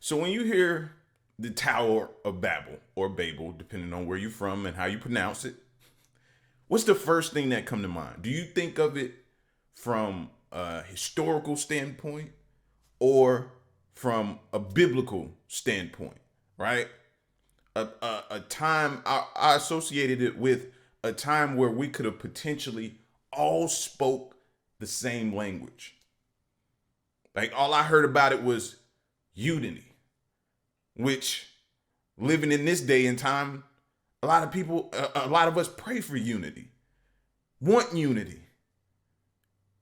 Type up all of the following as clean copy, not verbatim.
So when you hear the Tower of Babel or Babel, depending on where you're from and how you pronounce it, what's the first thing that come to mind? Do you think of it from a historical standpoint or from a biblical standpoint, right? A time, I associated it with a time where we could have potentially all spoke the same language. Like all I heard about it was unity, which living in this day and time, a lot of us pray for unity, want unity.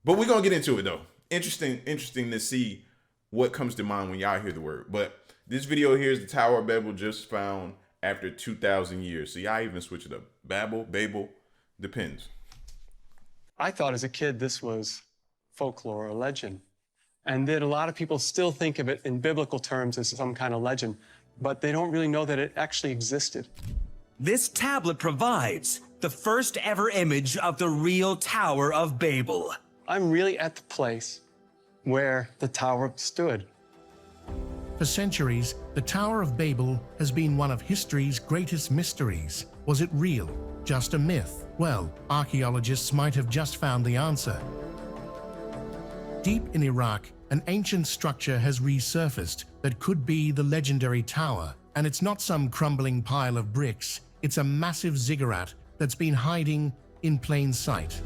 But we're going to get into it though. Interesting to see what comes to mind when y'all hear the word. But this video here is the Tower of Babel, just found after 2,000 years. So y'all even switch it up. Babel, depends. I thought as a kid this was folklore or legend. And that a lot of people still think of it in biblical terms as some kind of legend, but they don't really know that it actually existed. This tablet provides the first ever image of the real Tower of Babel. I'm really at the place where the tower stood. For centuries, the Tower of Babel has been one of history's greatest mysteries. Was it real? Just a myth? Well, archaeologists might have just found the answer. Deep in Iraq, an ancient structure has resurfaced that could be the legendary tower. And it's not some crumbling pile of bricks, it's a massive ziggurat that's been hiding in plain sight.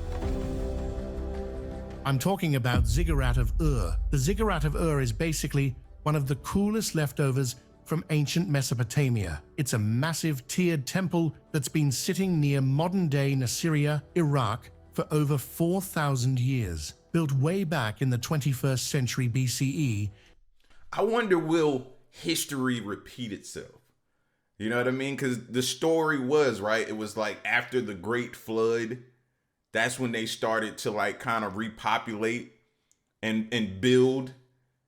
I'm talking about Ziggurat of Ur. The Ziggurat of Ur is basically one of the coolest leftovers from ancient Mesopotamia. It's a massive tiered temple that's been sitting near modern-day Nasiriyah, Iraq, for over 4,000 years. Built way back in the 21st century BCE. I wonder, will history repeat itself? You know what I mean? Because the story was, right, it was like after the Great Flood, that's when they started to like kind of repopulate and build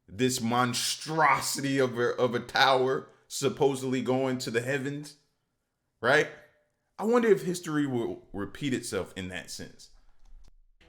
this monstrosity of a tower supposedly going to the heavens, right? I wonder if history will repeat itself in that sense.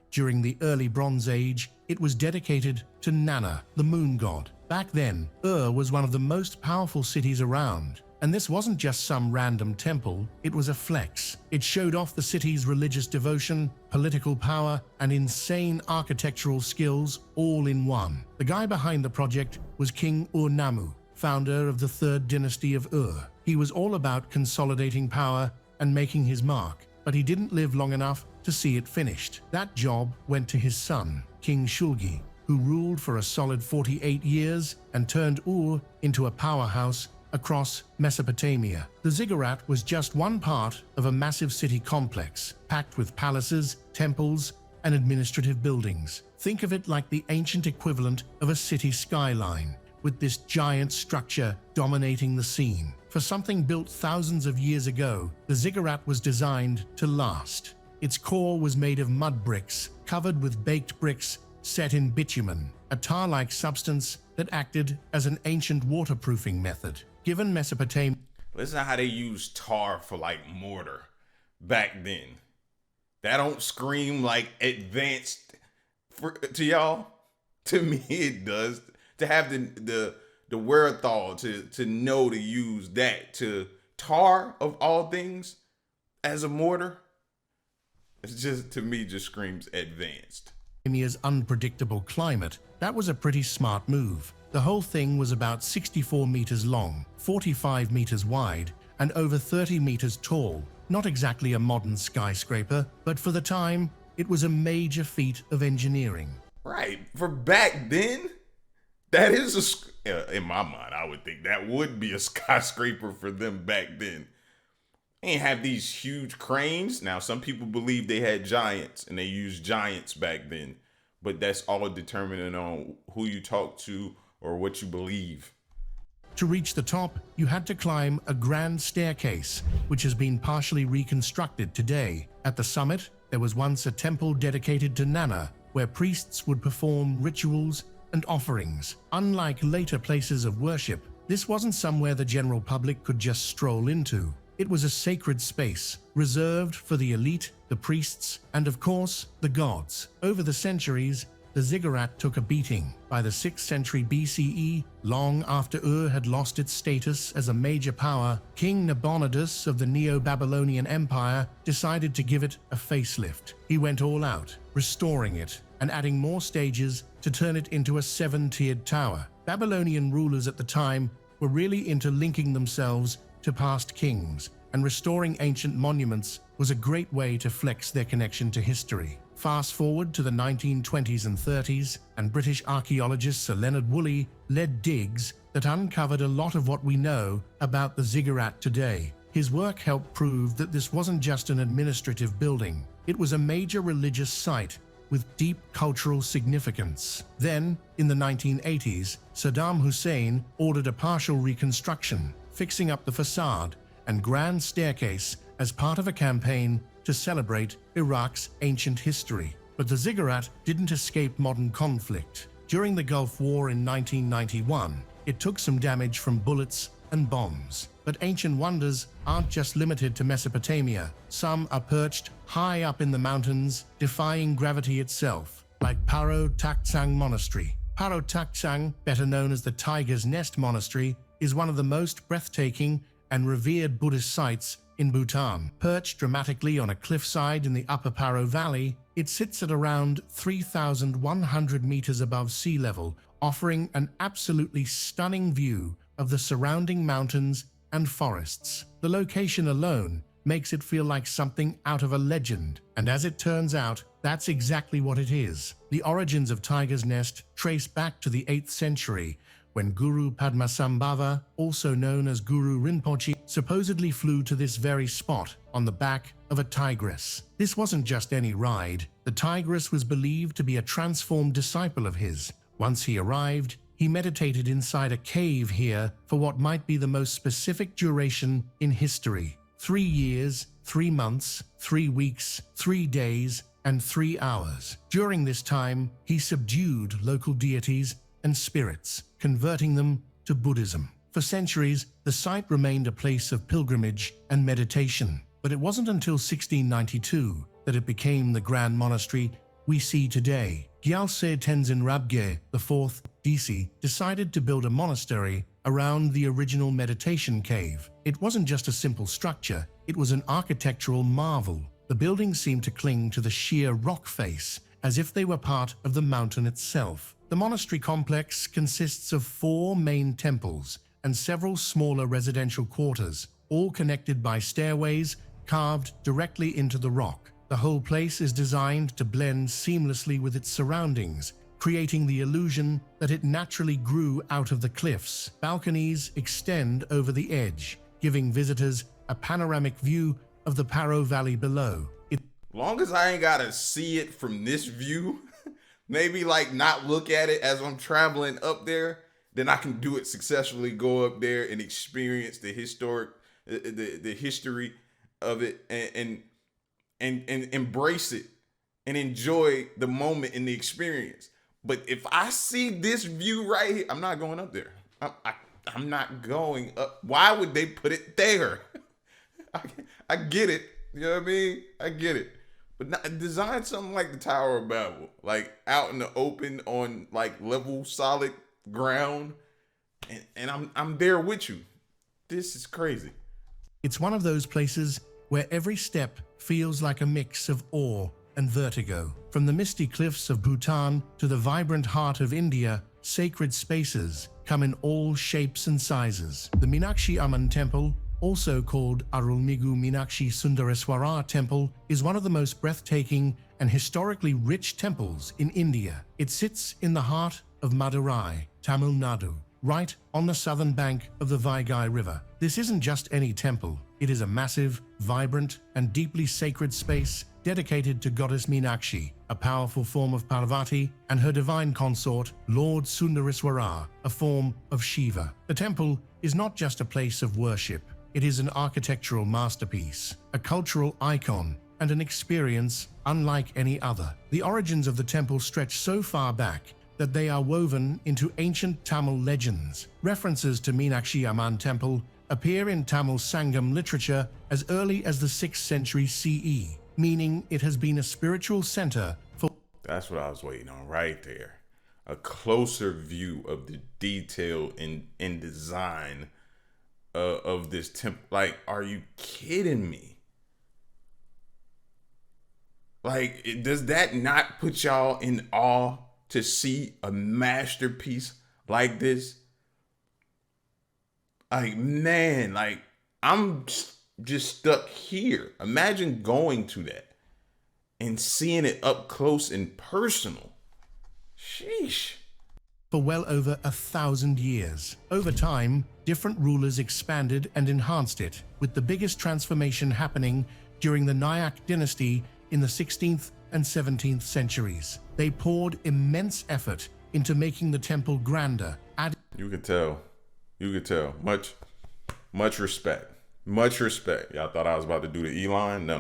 During the early Bronze Age, it was dedicated to Nana, the moon god. Back then, Ur was one of the most powerful cities around. And this wasn't just some random temple, it was a flex. It showed off the city's religious devotion, political power, and insane architectural skills all in one. The guy behind the project was King Ur-Nammu, founder of the third dynasty of Ur. He was all about consolidating power and making his mark, but he didn't live long enough to see it finished. That job went to his son, King Shulgi, who ruled for a solid 48 years and turned Ur into a powerhouse across Mesopotamia. The ziggurat was just one part of a massive city complex, packed with palaces, temples, and administrative buildings. Think of it like the ancient equivalent of a city skyline, with this giant structure dominating the scene. For something built thousands of years ago, the ziggurat was designed to last. Its core was made of mud bricks, covered with baked bricks set in bitumen, a tar-like substance that acted as an ancient waterproofing method. Given Mesopotamia... Listen to how they use tar for like mortar back then. That don't scream like advanced to y'all? To me it does. To have the wherewithal to know to use that, to tar of all things as a mortar, it's just, to me, just screams advanced. Mesopotamia's unpredictable climate, that was a pretty smart move. The whole thing was about 64 meters long, 45 meters wide, and over 30 meters tall. Not exactly a modern skyscraper, but for the time, it was a major feat of engineering. Right. For back then, that is in my mind, I would think that would be a skyscraper for them back then. They ain't have these huge cranes. Now, some people believe they had giants and they used giants back then, but that's all determined on who you talk to or what you believe. To reach the top, you had to climb a grand staircase, which has been partially reconstructed today. At the summit, there was once a temple dedicated to Nana, where priests would perform rituals and offerings. Unlike later places of worship, this wasn't somewhere the general public could just stroll into. It was a sacred space, reserved for the elite, the priests, and of course, the gods. Over the centuries, the ziggurat took a beating. By the 6th century BCE, long after Ur had lost its status as a major power, King Nabonidus of the Neo-Babylonian Empire decided to give it a facelift. He went all out, restoring it and adding more stages to turn it into a 7-tiered tower. Babylonian rulers at the time were really into linking themselves to past kings, and restoring ancient monuments was a great way to flex their connection to history. Fast forward to the 1920s and 30s, and British archaeologist Sir Leonard Woolley led digs that uncovered a lot of what we know about the ziggurat today. His work helped prove that this wasn't just an administrative building. It was a major religious site with deep cultural significance. Then, in the 1980s, Saddam Hussein ordered a partial reconstruction, fixing up the facade and grand staircase as part of a campaign to celebrate Iraq's ancient history. But the ziggurat didn't escape modern conflict. During the Gulf War in 1991, it took some damage from bullets and bombs. But ancient wonders aren't just limited to Mesopotamia. Some are perched high up in the mountains, defying gravity itself, like Paro Taktsang Monastery. Paro Taktsang, better known as the Tiger's Nest Monastery, is one of the most breathtaking and revered Buddhist sites in Bhutan. Perched dramatically on a cliffside in the Upper Paro Valley, it sits at around 3,100 meters above sea level, offering an absolutely stunning view of the surrounding mountains and forests. The location alone makes it feel like something out of a legend, and as it turns out, that's exactly what it is. The origins of Tiger's Nest trace back to the 8th century, when Guru Padmasambhava, also known as Guru Rinpoche, supposedly flew to this very spot on the back of a tigress. This wasn't just any ride. The tigress was believed to be a transformed disciple of his. Once he arrived, he meditated inside a cave here for what might be the most specific duration in history. 3 years, 3 months, 3 weeks, 3 days, and 3 hours. During this time, he subdued local deities and spirits, converting them to Buddhism. For centuries, the site remained a place of pilgrimage and meditation, but it wasn't until 1692 that it became the grand monastery we see today. Gyaltse Tenzin Rabge IV DC decided to build a monastery around the original meditation cave. It wasn't just a simple structure, it was an architectural marvel. The buildings seemed to cling to the sheer rock face, as if they were part of the mountain itself. The monastery complex consists of 4 main temples and several smaller residential quarters, all connected by stairways carved directly into the rock. The whole place is designed to blend seamlessly with its surroundings, creating the illusion that it naturally grew out of the cliffs. Balconies extend over the edge, giving visitors a panoramic view of the Paro Valley below. Long as I ain't gotta see it from this view, maybe like not look at it as I'm traveling up there, then I can do it successfully, go up there and experience the history of it and embrace it and enjoy the moment in the experience. But if I see this view right here, I'm not going up there. I'm not going up. Why would they put it there? I get it. You know what I mean? I get it. But not, design something like the Tower of Babel, like out in the open on like level, solid ground, and I'm there with you. This is crazy. It's one of those places where every step feels like a mix of awe and vertigo. From the misty cliffs of Bhutan to the vibrant heart of India, sacred spaces come in all shapes and sizes. The Meenakshi Amman temple, also called Arulmigu Meenakshi Sundareswara Temple, is one of the most breathtaking and historically rich temples in India. It sits in the heart of Madurai, Tamil Nadu, right on the southern bank of the Vaigai River. This isn't just any temple. It is a massive, vibrant, and deeply sacred space dedicated to goddess Meenakshi, a powerful form of Parvati, and her divine consort, Lord Sundareswara, a form of Shiva. The temple is not just a place of worship. It is an architectural masterpiece, a cultural icon, and an experience unlike any other. The origins of the temple stretch so far back that they are woven into ancient Tamil legends. References to Meenakshi Amman Temple appear in Tamil Sangam literature as early as the 6th century CE, meaning it has been a spiritual center for That's what I was waiting on right there. A closer view of the detail in design of this temple. Like, are you kidding me? Like, does that not put y'all in awe to see a masterpiece like this? Like, man, like, I'm just stuck here. Imagine going to that and seeing it up close and personal. Sheesh. For well over 1,000 years. Over time, different rulers expanded and enhanced it, with the biggest transformation happening during the Nyack dynasty in the 16th and 17th centuries. They poured immense effort into making the temple grander. You could tell. Much respect. Much respect. Y'all thought I was about to do the E-line? No.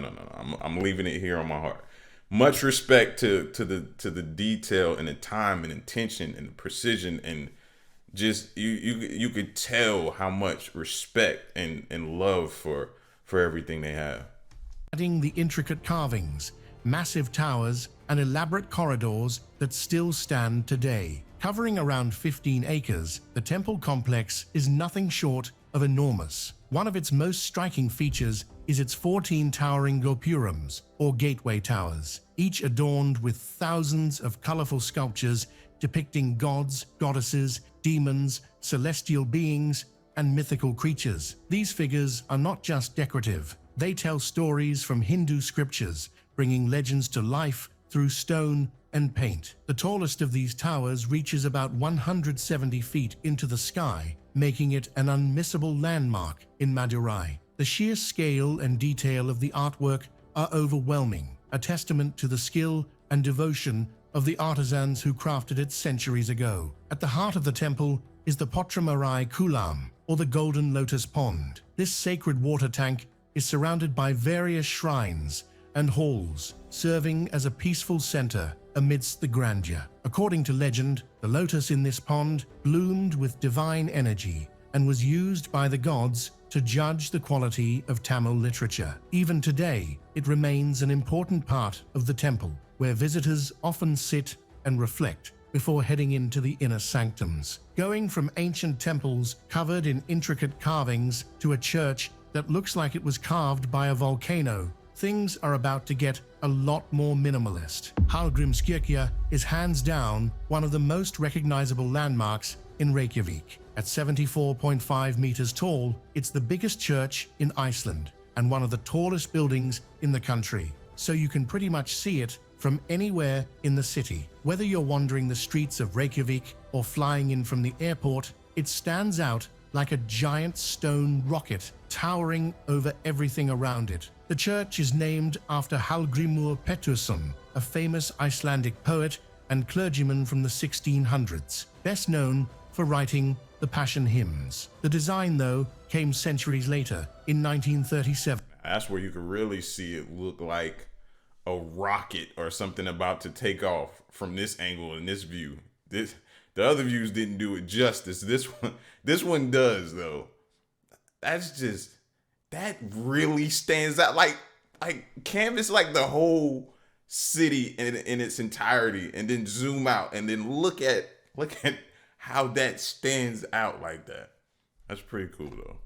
I'm leaving it here on my heart. Much respect to the detail and the time and intention and the precision, and just you could tell how much respect and love for everything they have. Adding the intricate carvings, massive towers, and elaborate corridors that still stand today. Covering around 15 acres, the temple complex is nothing short of enormous. One of its most striking features is its 14 towering gopurams, or gateway towers, each adorned with thousands of colorful sculptures depicting gods, goddesses, demons, celestial beings, and mythical creatures. These figures are not just decorative. They tell stories from Hindu scriptures, bringing legends to life through stone and paint. The tallest of these towers reaches about 170 feet into the sky, making it an unmissable landmark in Madurai. The sheer scale and detail of the artwork are overwhelming, a testament to the skill and devotion of the artisans who crafted it centuries ago. At the heart of the temple is the Potramarai Kulam, or the Golden Lotus Pond. This sacred water tank is surrounded by various shrines and halls, serving as a peaceful center amidst the grandeur. According to legend, the lotus in this pond bloomed with divine energy and was used by the gods to judge the quality of Tamil literature. Even today, it remains an important part of the temple, where visitors often sit and reflect before heading into the inner sanctums. Going from ancient temples covered in intricate carvings to a church that looks like it was carved by a volcano, things are about to get a lot more minimalist. Hallgrimskirkja is hands down one of the most recognizable landmarks in Reykjavik. At 74.5 meters tall, it's the biggest church in Iceland and one of the tallest buildings in the country, so you can pretty much see it from anywhere in the city. Whether you're wandering the streets of Reykjavik or flying in from the airport, it stands out like a giant stone rocket towering over everything around it. The church is named after Hallgrimur Pétursson, a famous Icelandic poet and clergyman from the 1600s, best known for writing the Passion hymns. The design, though, came centuries later, in 1937. That's where you can really see it look like a rocket or something about to take off from this angle and this view. The other views didn't do it justice. This one does, though. That really stands out. Like canvas like the whole city in its entirety, and then zoom out and then look at how that stands out like that. That's pretty cool, though.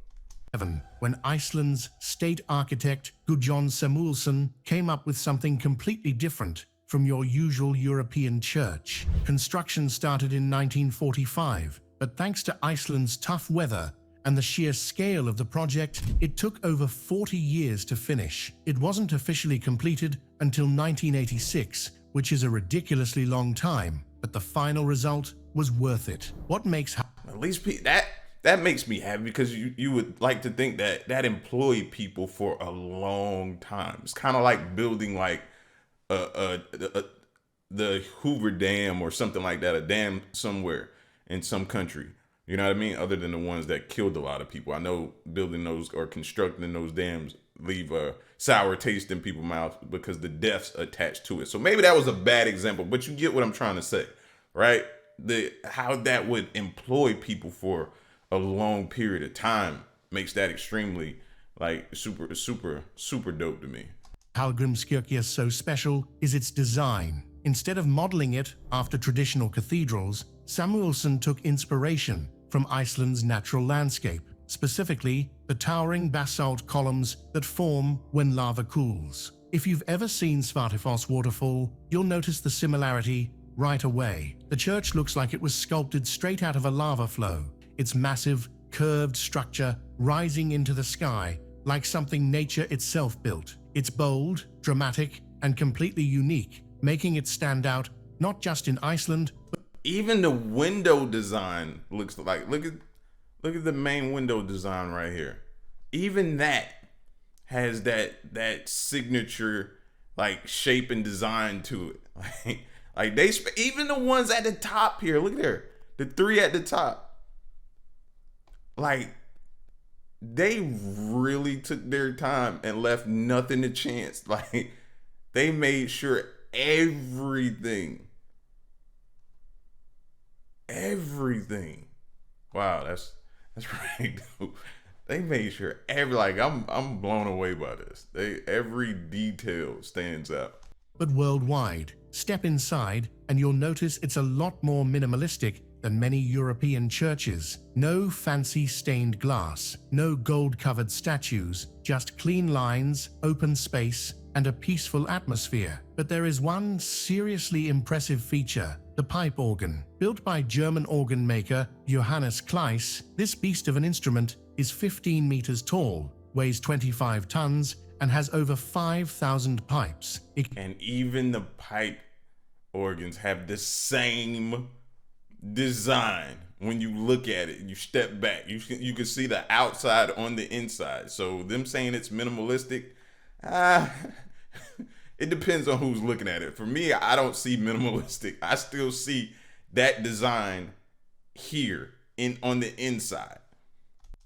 When Iceland's state architect Guðjón Samúelsson came up with something completely different from your usual European church. Construction started in 1945, but thanks to Iceland's tough weather and the sheer scale of the project, it took over 40 years to finish. It wasn't officially completed until 1986, which is a ridiculously long time, but the final result was worth it. What makes at least that makes me happy, because you would like to think that employed people for a long time. It's kind of like building like the Hoover Dam or something like that, a dam somewhere in some country. You know what I mean? Other than the ones that killed a lot of people. I know building those or constructing those dams leave a sour taste in people's mouths because the deaths attached to it. So maybe that was a bad example, but you get what I'm trying to say, right? How that would employ people for a long period of time makes that extremely like super dope to me. Hallgrimskirkja is so special is its design. Instead of modeling it after traditional cathedrals, Samuelsson took inspiration from Iceland's natural landscape, specifically the towering basalt columns that form when lava cools. If you've ever seen Svartifoss waterfall, you'll notice the similarity right away. The church looks like it was sculpted straight out of a lava flow, its massive, curved structure rising into the sky like something nature itself built. It's bold, dramatic, and completely unique, making it stand out not just in Iceland, but even the window design looks like, look at the main window design right here. Even that has that signature like shape and design to it. Like they even the ones at the top here, look there, the three at the top. Like they really took their time and left nothing to chance. Like they made sure everything. Wow, that's pretty dope. They made sure I'm blown away by this. Every detail stands out. but worldwide. Step inside and you'll notice it's a lot more minimalistic than many European churches. No fancy stained glass, no gold-covered statues, just clean lines, open space, and a peaceful atmosphere. But there is one seriously impressive feature: the pipe organ. Built by German organ maker Johannes Kleiss, this beast of an instrument is 15 meters tall, weighs 25 tons, and has over 5,000 pipes. And even the pipe organs have the same design. When you look at it, you step back, you can see the outside on the inside. So them saying it's minimalistic, it depends on who's looking at it. For me, I don't see minimalistic. I still see that design here on the inside.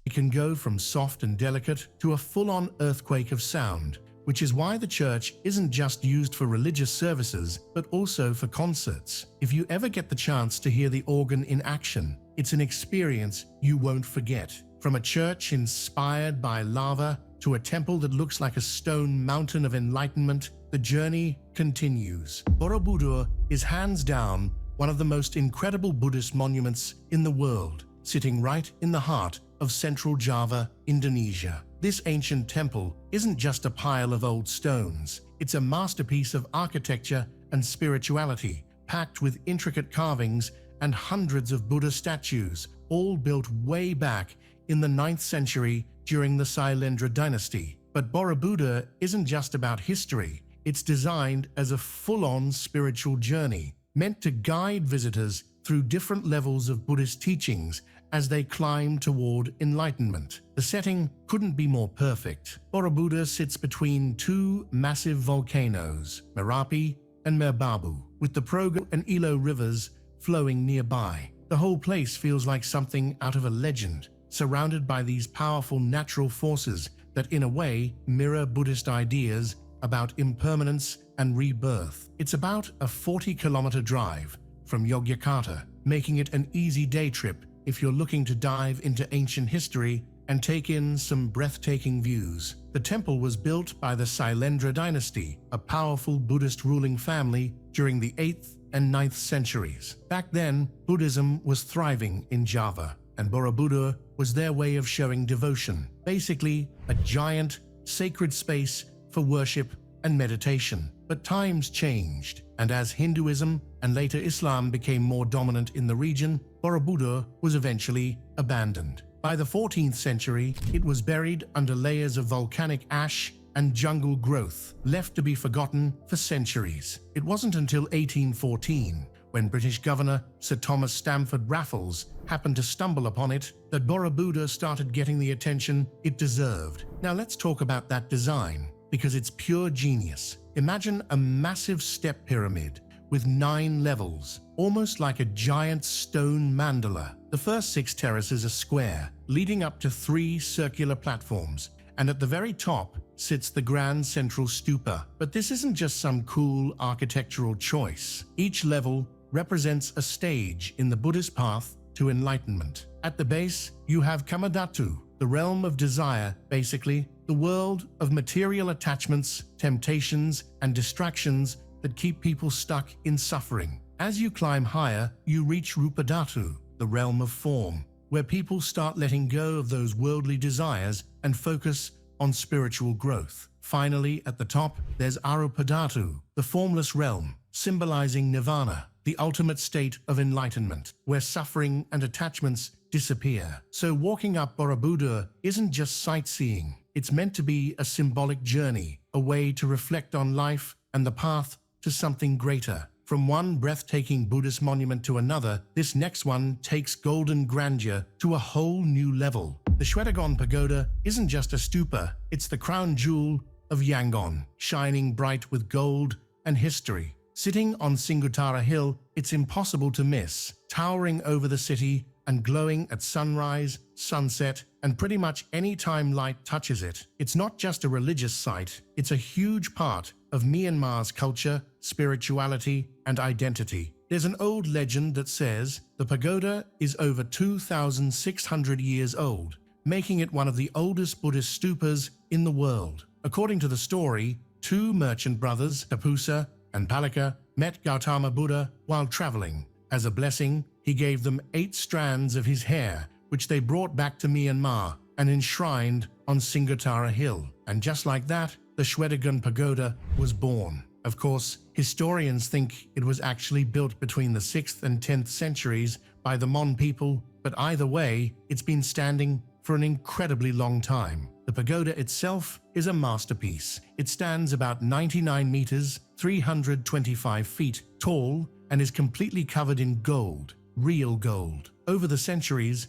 It can go from soft and delicate to a full-on earthquake of sound, which is why the church isn't just used for religious services, but also for concerts. If you ever get the chance to hear the organ in action, it's an experience you won't forget. From a church inspired by lava to a temple that looks like a stone mountain of enlightenment, the journey continues. Borobudur is hands down one of the most incredible Buddhist monuments in the world, sitting right in the heart of central Java, Indonesia. This ancient temple isn't just a pile of old stones. It's a masterpiece of architecture and spirituality, packed with intricate carvings and hundreds of Buddha statues, all built way back in the 9th century during the Sailendra dynasty. But Borobudur isn't just about history. It's designed as a full-on spiritual journey, meant to guide visitors through different levels of Buddhist teachings as they climb toward enlightenment. The setting couldn't be more perfect. Borobudur sits between two massive volcanoes, Merapi and Merbabu, with the Progo and Ilo rivers flowing nearby. The whole place feels like something out of a legend, surrounded by these powerful natural forces that in a way mirror Buddhist ideas about impermanence and rebirth. It's about a 40-kilometer drive from Yogyakarta, making it an easy day trip if you're looking to dive into ancient history and take in some breathtaking views. The temple was built by the Sailendra dynasty, a powerful Buddhist ruling family during the 8th and 9th centuries. Back then, Buddhism was thriving in Java, and Borobudur was their way of showing devotion, basically a giant, sacred space for worship and meditation. But times changed, and as Hinduism and later Islam became more dominant in the region, Borobudur was eventually abandoned. By the 14th century, it was buried under layers of volcanic ash and jungle growth, left to be forgotten for centuries. It wasn't until 1814, when British Governor Sir Thomas Stamford Raffles happened to stumble upon it, that Borobudur started getting the attention it deserved. Now let's talk about that design, because it's pure genius. Imagine a massive step pyramid with 9 levels, almost like a giant stone mandala. The first 6 terraces are square, leading up to 3 circular platforms, and at the very top sits the grand central stupa. But this isn't just some cool architectural choice. Each level represents a stage in the Buddhist path to enlightenment. At the base, you have Kamadhatu, the realm of desire, basically the world of material attachments, temptations, and distractions that keep people stuck in suffering. As you climb higher, you reach Rupadatu, the realm of form, where people start letting go of those worldly desires and focus on spiritual growth. Finally, at the top, there's Arupadatu, the formless realm, symbolizing nirvana, the ultimate state of enlightenment, where suffering and attachments disappear. So walking up Borobudur isn't just sightseeing. It's meant to be a symbolic journey, a way to reflect on life and the path to something greater. From one breathtaking Buddhist monument to another, this next one takes golden grandeur to a whole new level. The Shwedagon Pagoda isn't just a stupa, it's the crown jewel of Yangon, shining bright with gold and history. Sitting on Singutara Hill, it's impossible to miss, towering over the city and glowing at sunrise, sunset, and pretty much any time light touches it. It's not just a religious site, it's a huge part of Myanmar's culture, spirituality, and identity. There's an old legend that says the pagoda is over 2,600 years old, making it one of the oldest Buddhist stupas in the world. According to the story, two merchant brothers, Tapusa and Palika, met Gautama Buddha while traveling. As a blessing, he gave them 8 strands of his hair, which they brought back to Myanmar and enshrined on Singutara Hill. And just like that, the Shwedagon Pagoda was born. Of course, historians think it was actually built between the 6th and 10th centuries by the Mon people, but either way, it's been standing for an incredibly long time. The pagoda itself is a masterpiece. It stands about 99 meters, 325 feet tall, and is completely covered in gold, real gold. Over the centuries,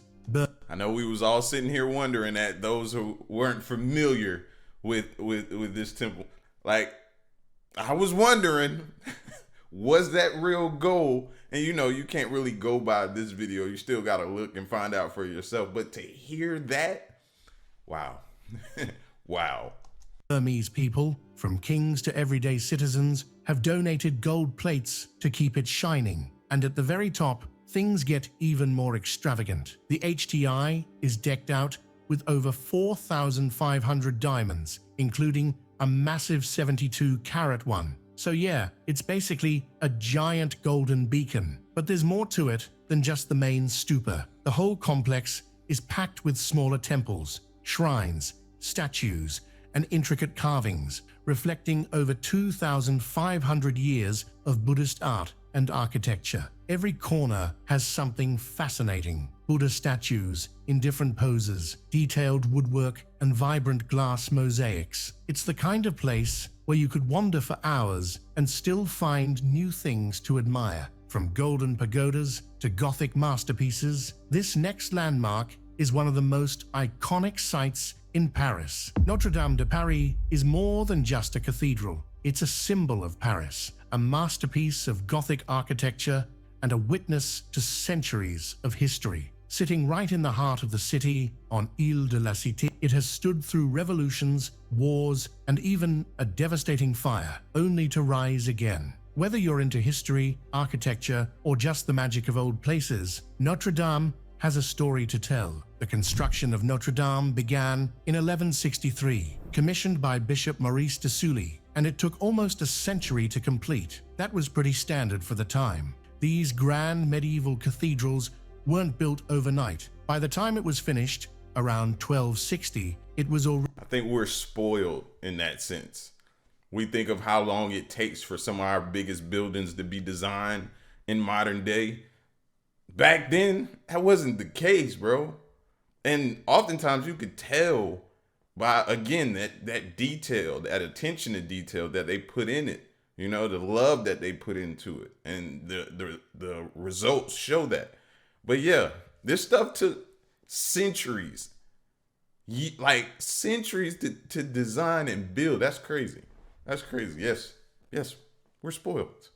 I know we was all sitting here wondering, that those who weren't familiar with this temple, like, I was wondering, was that real gold? And you know, you can't really go by this video. You still got to look and find out for yourself. But to hear that, wow. Wow. Burmese people, from kings to everyday citizens, have donated gold plates to keep it shining. And at the very top, things get even more extravagant. The HTI is decked out with over 4,500 diamonds, including a massive 72-carat one. So yeah, it's basically a giant golden beacon. But there's more to it than just the main stupa. The whole complex is packed with smaller temples, shrines, statues, and intricate carvings, reflecting over 2,500 years of Buddhist art and architecture. Every corner has something fascinating. Buddha statues in different poses, detailed woodwork, and vibrant glass mosaics. It's the kind of place where you could wander for hours and still find new things to admire. From golden pagodas to Gothic masterpieces, this next landmark is one of the most iconic sites in Paris. Notre Dame de Paris is more than just a cathedral. It's a symbol of Paris, a masterpiece of Gothic architecture and a witness to centuries of history. Sitting right in the heart of the city on Ile de la Cité, it has stood through revolutions, wars, and even a devastating fire, only to rise again. Whether you're into history, architecture, or just the magic of old places, Notre Dame has a story to tell. The construction of Notre Dame began in 1163, commissioned by Bishop Maurice de Sully, and it took almost a century to complete. That was pretty standard for the time. These grand medieval cathedrals weren't built overnight. By the time it was finished, around 1260, it was already... I think we're spoiled in that sense. We think of how long it takes for some of our biggest buildings to be designed in modern day. Back then, that wasn't the case, bro. And oftentimes you could tell by, again, that detail, that attention to detail that they put in it. You know, the love that they put into it. And the results show that. But yeah, this stuff took centuries. Like centuries to design and build. That's crazy. That's crazy. Yes, we're spoiled.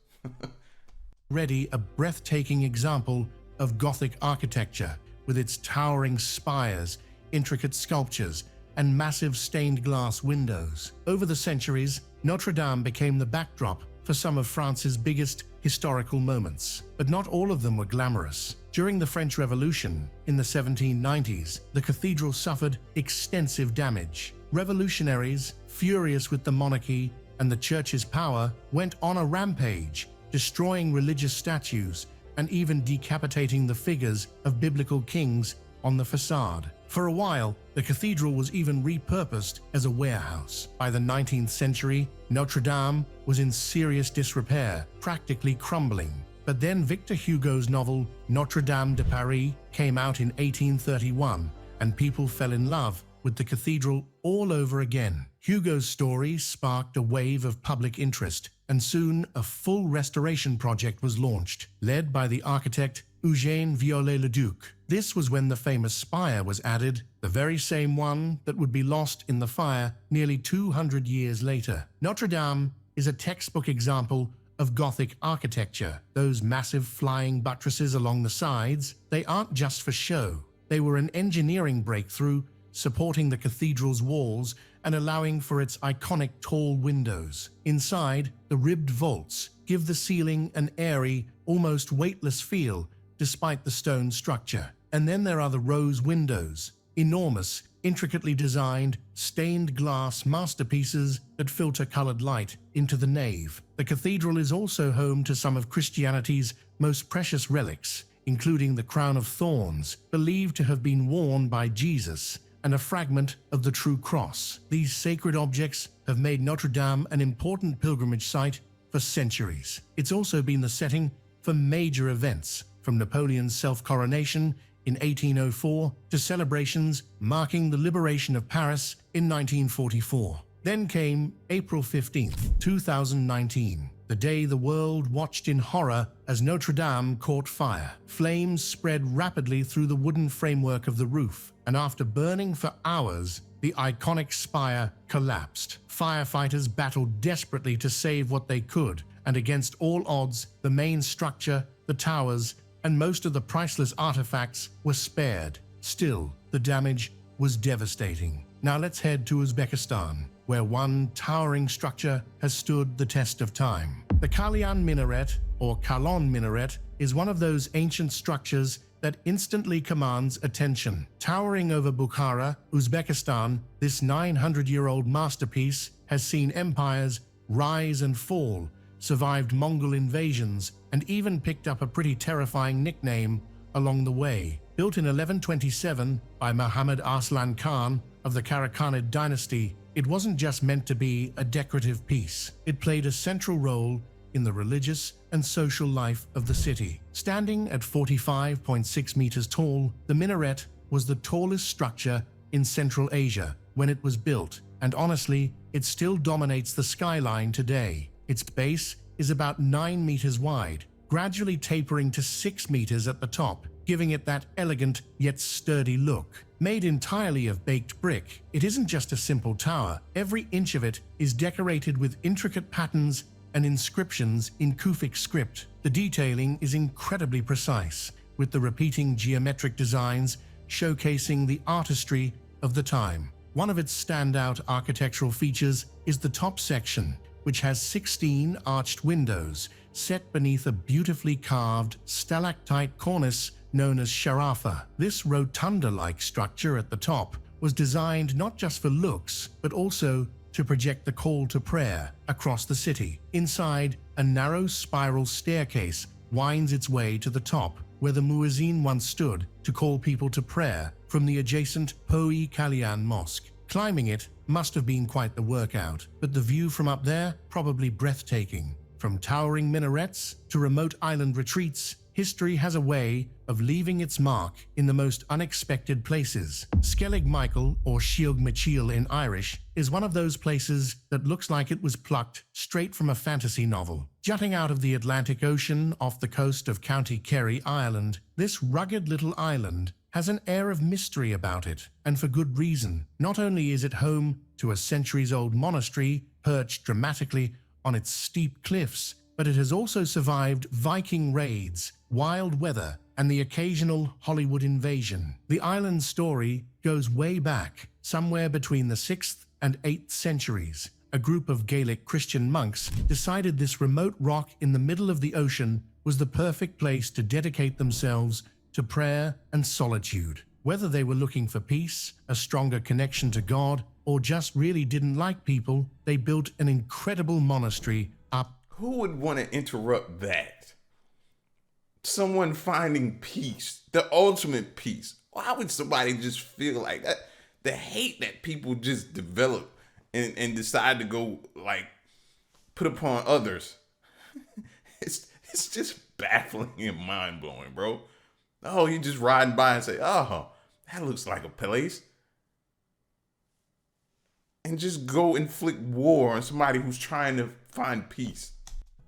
Ready, a breathtaking example of Gothic architecture with its towering spires, intricate sculptures, and massive stained glass windows. Over the centuries, Notre Dame became the backdrop for some of France's biggest historical moments. But not all of them were glamorous. During the French Revolution in the 1790s, the cathedral suffered extensive damage. Revolutionaries, furious with the monarchy and the church's power went on a rampage, destroying religious statues and even decapitating the figures of biblical kings on the facade. For a while, the cathedral was even repurposed as a warehouse. By the 19th century, Notre Dame was in serious disrepair, practically crumbling. But then Victor Hugo's novel Notre Dame de Paris came out in 1831, and people fell in love with the cathedral all over again. Hugo's story sparked a wave of public interest, and soon a full restoration project was launched, led by the architect Eugène Viollet-le-Duc. This was when the famous spire was added, the very same one that would be lost in the fire nearly 200 years later. Notre Dame is a textbook example of Gothic architecture. Those massive flying buttresses along the sides, they aren't just for show. They were an engineering breakthrough, supporting the cathedral's walls and allowing for its iconic tall windows. Inside, the ribbed vaults give the ceiling an airy, almost weightless feel despite the stone structure. And then there are the rose windows, enormous, intricately designed, stained glass masterpieces that filter colored light into the nave. The cathedral is also home to some of Christianity's most precious relics, including the crown of thorns, believed to have been worn by Jesus, and a fragment of the true cross. These sacred objects have made Notre Dame an important pilgrimage site for centuries. It's also been the setting for major events, from Napoleon's self-coronation in 1804 to celebrations marking the liberation of Paris in 1944. Then came April 15th, 2019, the day the world watched in horror as Notre Dame caught fire. Flames spread rapidly through the wooden framework of the roof, and after burning for hours, the iconic spire collapsed. Firefighters battled desperately to save what they could, and against all odds, the main structure, the towers, and most of the priceless artifacts were spared. Still, the damage was devastating. Now let's head to Uzbekistan, where one towering structure has stood the test of time. The Kalyan Minaret, or Kalyan Minaret, is one of those ancient structures that instantly commands attention. Towering over Bukhara, Uzbekistan, this 900-year-old masterpiece has seen empires rise and fall, survived Mongol invasions, and even picked up a pretty terrifying nickname along the way. Built in 1127 by Muhammad Arslan Khan of the Karakhanid dynasty, it wasn't just meant to be a decorative piece. It played a central role in the religious and social life of the city. Standing at 45.6 meters tall, the minaret was the tallest structure in Central Asia when it was built, and honestly, it still dominates the skyline today. Its base is about 9 meters wide, gradually tapering to 6 meters at the top, giving it that elegant yet sturdy look. Made entirely of baked brick, it isn't just a simple tower. Every inch of it is decorated with intricate patterns and inscriptions in Kufic script. The detailing is incredibly precise, with the repeating geometric designs showcasing the artistry of the time. One of its standout architectural features is the top section, which has 16 arched windows set beneath a beautifully carved stalactite cornice known as sharafa. This rotunda-like structure at the top was designed not just for looks, but also to project the call to prayer across the city. Inside, a narrow spiral staircase winds its way to the top, where the muezzin once stood to call people to prayer from the adjacent Poi Kalyan Mosque. Climbing it must have been quite the workout, but the view from up there probably breathtaking. From towering minarets to remote island retreats, history has a way of leaving its mark in the most unexpected places. Skellig Michael, or Skellig Michael in Irish, is one of those places that looks like it was plucked straight from a fantasy novel. Jutting out of the Atlantic Ocean off the coast of County Kerry, Ireland, this rugged little island has an air of mystery about it, and for good reason. Not only is it home to a centuries-old monastery perched dramatically on its steep cliffs, but it has also survived Viking raids, wild weather, and the occasional Hollywood invasion. The island's story goes way back, somewhere between the 6th and 8th centuries. A group of Gaelic Christian monks decided this remote rock in the middle of the ocean was the perfect place to dedicate themselves to prayer and solitude. Whether they were looking for peace, a stronger connection to God, or just really didn't like people, they built an incredible monastery up. Who would want to interrupt that? Someone finding peace, the ultimate peace. Why would somebody just feel like that? The hate that people just develop and decide to go like put upon others. It's just baffling and mind blowing, bro. Oh, you just riding by and say, oh, that looks like a place. And just go inflict war on somebody who's trying to find peace.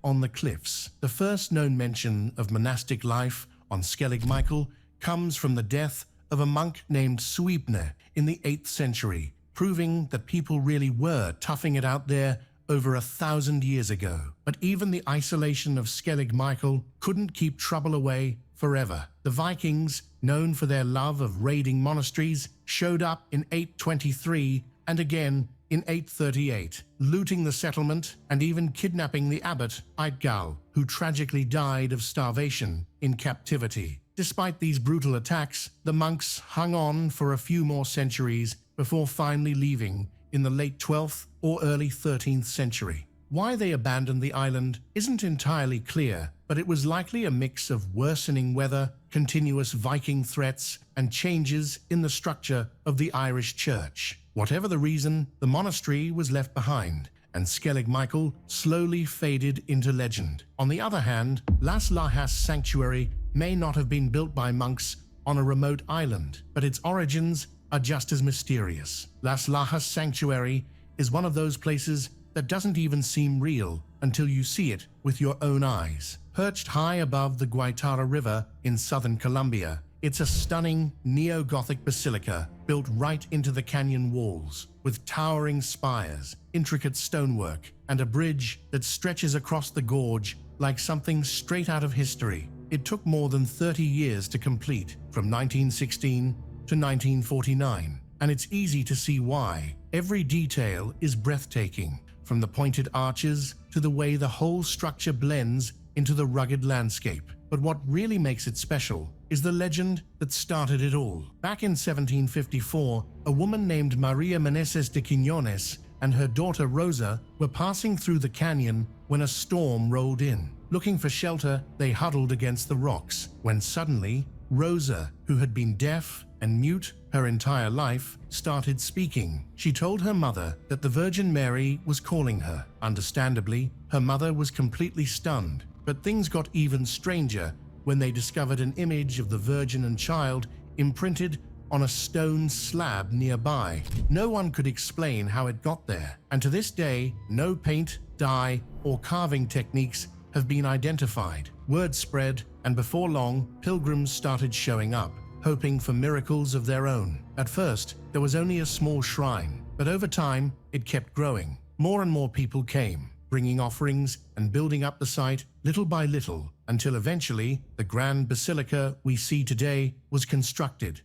On the cliffs, the first known mention of monastic life on Skellig Michael comes from the death of a monk named Suibne in the 8th century, proving that people really were toughing it out there over 1,000 years ago. But even the isolation of Skellig Michael couldn't keep trouble away forever. The Vikings, known for their love of raiding monasteries, showed up in 823 and again in 838, looting the settlement and even kidnapping the abbot Eidgal, who tragically died of starvation in captivity. Despite these brutal attacks, the monks hung on for a few more centuries before finally leaving in the late 12th or early 13th century. Why they abandoned the island isn't entirely clear, but it was likely a mix of worsening weather, continuous Viking threats, and changes in the structure of the Irish church. Whatever the reason, the monastery was left behind, and Skellig Michael slowly faded into legend. On the other hand, Las Lajas Sanctuary may not have been built by monks on a remote island, but its origins are just as mysterious. Las Lajas Sanctuary is one of those places that doesn't even seem real until you see it with your own eyes. Perched high above the Guaitara River in southern Colombia, it's a stunning neo-Gothic basilica built right into the canyon walls, with towering spires, intricate stonework, and a bridge that stretches across the gorge like something straight out of history. It took more than 30 years to complete, from 1916 to 1949, and it's easy to see why. Every detail is breathtaking, from the pointed arches to the way the whole structure blends into the rugged landscape. But what really makes it special is the legend that started it all. Back in 1754, a woman named Maria Meneses de Quiñones and her daughter Rosa were passing through the canyon when a storm rolled in. Looking for shelter, they huddled against the rocks, when suddenly, Rosa, who had been deaf and mute her entire life, started speaking. She told her mother that the Virgin Mary was calling her. Understandably, her mother was completely stunned, but things got even stranger when they discovered an image of the Virgin and Child imprinted on a stone slab nearby. No one could explain how it got there, and to this day, no paint, dye, or carving techniques have been identified. Word spread, and before long, pilgrims started showing up, hoping for miracles of their own. At first, there was only a small shrine, but over time, it kept growing. More and more people came, bringing offerings and building up the site little by little, until eventually, the grand basilica we see today was constructed.